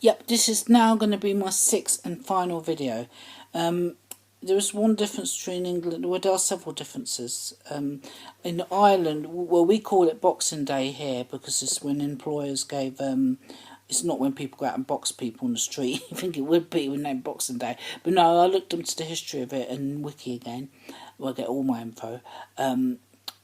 Yep, this is now going to be my sixth and final video. There is one difference between England, well there are several differences. In Ireland, well we call it Boxing Day here because it's when employers gave, it's not when people go out and box people on the street. I think it would be when they Boxing Day. But no, I looked into the history of it and wiki again, where I get all my info.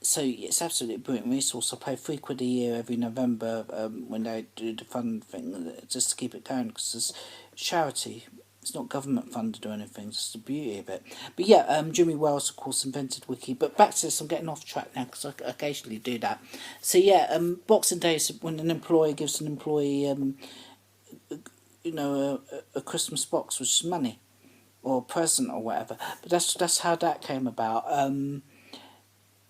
So it's absolutely brilliant resource. I pay £3 a year every November when they do the fund thing, just to keep it going, because it's charity. It's not government funded or anything. It's just the beauty of it. But yeah, Jimmy Wales of course invented Wiki. But back to this, I'm getting off track now because I occasionally do that. So yeah, Boxing Day is when an employer gives an employee, a Christmas box, which is money or a present or whatever. But that's how that came about.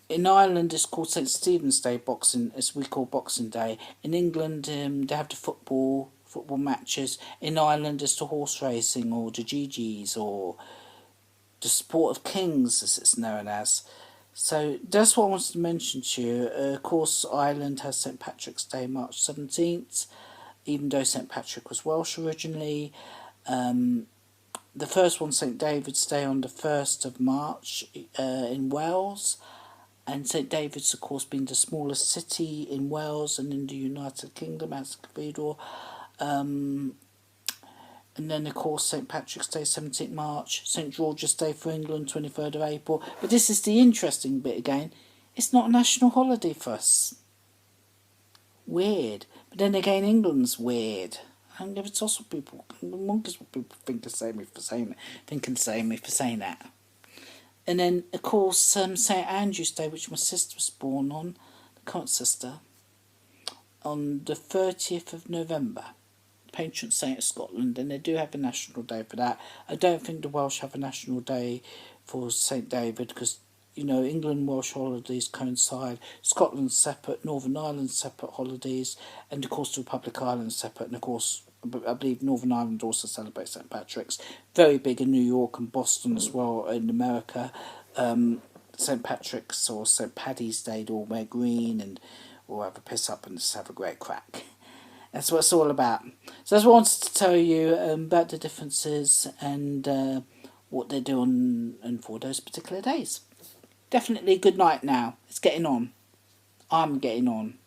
In Ireland, it's called St Stephen's Day, boxing, as we call Boxing Day. In England, they have the football matches. In Ireland, it's the horse racing, or the GGs, or the Sport of Kings, as it's known as. So that's what I wanted to mention to you. Of course, Ireland has St Patrick's Day, March 17th, even though St Patrick was Welsh originally. The first one, St David's Day, on the 1st of March in Wales. And St David's, of course, being the smallest city in Wales and in the United Kingdom as a cathedral. And then, of course, St Patrick's Day, 17th March. St George's Day for England, 23rd of April. But this is the interesting bit again. It's not a national holiday for us. Weird. But then again, England's weird. I don't give a toss what people... Monkeys what people think and say me for saying that. And then, of course, St Andrew's Day, which my sister was born on, the current sister, on the 30th of November, patron saint of Scotland, and they do have a national day for that. I don't think the Welsh have a national day for St David because, England and Welsh holidays coincide. Scotland's separate, Northern Ireland's separate holidays, and of course the Republic of Ireland's separate, and of course I believe Northern Ireland also celebrates St Patrick's. Very big in New York and Boston as well in America. St Patrick's or St Paddy's Day, they all wear green and all have a piss up and just have a great crack. That's what it's all about. So that's what I wanted to tell you about the differences and what they do on and for those particular days. Definitely good night now. It's getting on. I'm getting on.